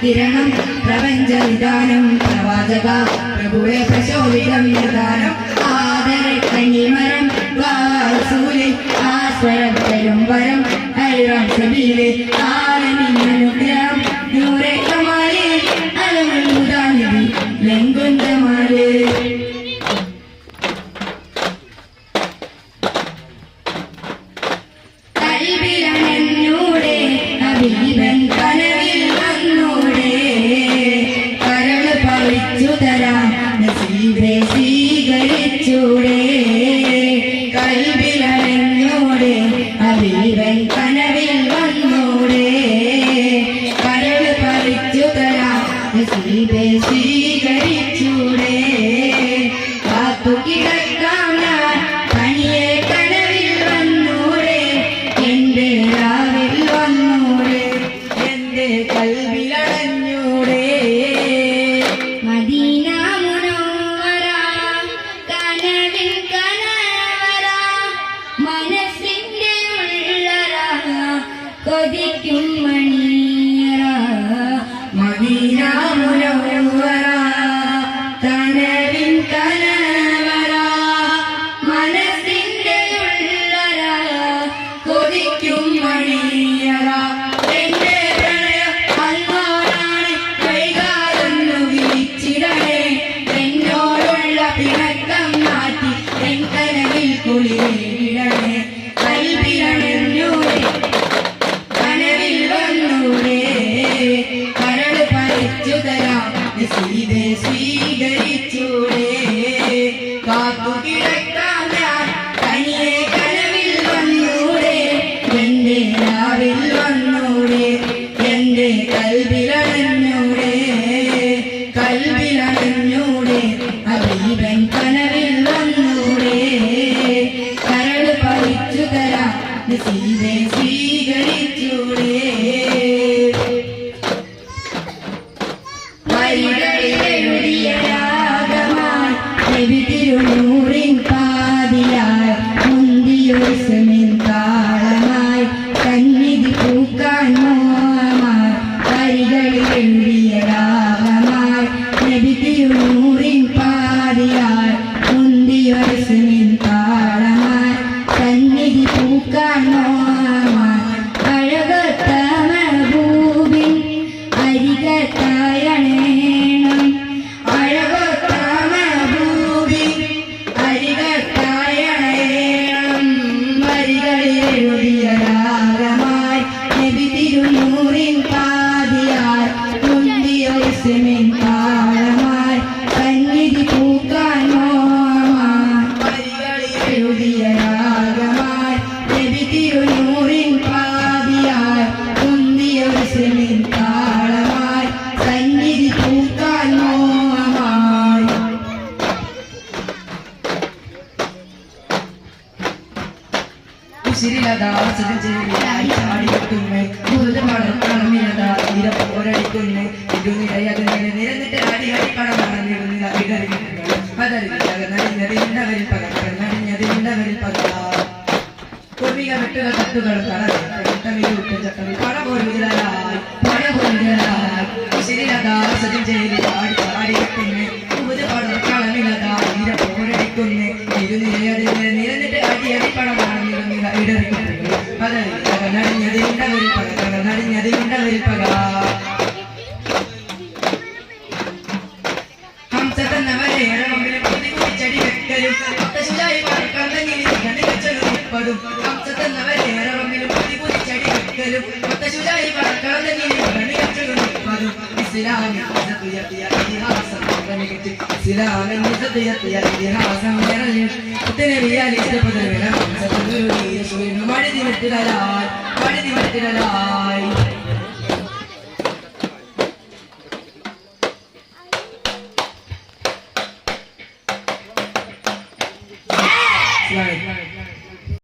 കിരണം പ്രപഞ്ച വിധാനം പ്രവാചക പ്രഭുവെ പ്രശോഭിതം നിദാനം ആദരക്കനിമരം വാസൂലി ആസ്വരം തരും വരം ഐറാം സബീലെ ആലമിന്നനുഗ്രഹം നൂറെ കമാലി അലമുൽ മുദാനിബി ലംഘുൻ ജമാലേ കൽബിലനൂടെ അബീബൻ കനവിൽ വന്നൂടെ കരൾ പറിച്ചു തരാം നസീബെ സ്വീകരിച്ചൂടെ കൽബിലനൂടെ അബീബൻ കനവിൽ വന്നൂടെ കരൾ പറിച്ചു തരാം നസീബെ സ്വീകരിച്ചൂടെ കാത്തു കിടക്കാം ഞാൻ പണിയെ കനവിൽ വന്നൂടെ എന്റെ രാവിൽ വന്നൂടെ എന്റെ കൽബിലടഞ്ഞൂടെ മദീന മുനവ്വറ കനവിൻ കനവറ മനസ്സിന്റെ ഉള്ളറ കൊതിക്കും മണിയറ മദീന മുനവ്വറ കനവിൻ കനവറ മനസ്സിന്റെ ഉള്ളറ കൊതിക്കും മണിയറ എന്റെ പ്രണയം അന്നോടാണ് കൈകാലൊന്നു വീച്ചിടണേ എന്നോടുള്ള പിണക്കം മാറ്റി എൻ കനവിൽ കുളിരിടണേ കൽബിലണഞ്ഞൂടെ കനവിൽ വന്നൂടെ കരൾ പറിച്ചു തരാം നസീബെ സ്വീകരിച്ചൂടെ കാത്തു കിടക്കാം ഞാൻ തനിയെ കനവിൽ വന്നൂടെ എന്റെ രാവിൽ വന്നൂടെ എന്റെ കൽബിലണഞ്ഞൂടെ കൽബിലണഞ്ഞൂടെ അബീബൻ കനവിൽ വന്നൂടെ കരൾ പറിച്ചു തരാം നസീബെ സ്വീകരിച്ചൂടെ വരികളിലെഴുതിയ രാഗമായി നബി തിരുനൂറിൻ പാതിയായി മുന്തിയൊരു സെമിൻ താളമായി സന്നിധി പൂക്കാൻ മോഹമായി വരികളിലെഴുതിയ രാഗമായി നബി തിരുനൂറിൻ പാതിയായി മുന്തിയൊരു സെമിൻ താളമായി സന്നിധി പൂക്കാൻ മോഹമായി അഴകത്ത മഹബൂബിൻ അരികത്തായണേണം അഴകത്ത മഹബൂബിൻ അരികത്തായണേണം ശിരിലതാ സജഞ്ചേരിയായി ചാടിയെത്തുന്നേ മുഴുത് പടർന്നമിലതാ തീര പോരടിക്കുന്നേ ഇരുനിരയത് നിരന്നിട്ട് അടി അടിപ്പടം നടന്നിടുന്നില്ല ഇടറികൾ പതറികൾ നടിഞ്ഞതിണ്ടവരിൽ പകർകൾ നടിഞ്ഞതിണ്ടവരിൽ പകർ കൊടിക വെട്ടുക തട്ടുകൾ കടമിട്ട് ചട്ടമിൽ പടപോലുകളായി ശിരിലതാ സജഞ്ചേരിയായി ചാടിയെത്തുന്നേ മുഴുത് പടർന്നമിലതാ തീര പോരടിക്കുന്നേ ഇരുനിരയത് നിരന്നിട്ട് അടി അടിപ്പടം നടന്നിടുന്നില്ല ഇടറികൾ നടിഞ്ഞതിണ്ടവരിൽ പകർകൾ നടിഞ്ഞതിണ്ടവരിൽ പകർ ഇതിഹാസം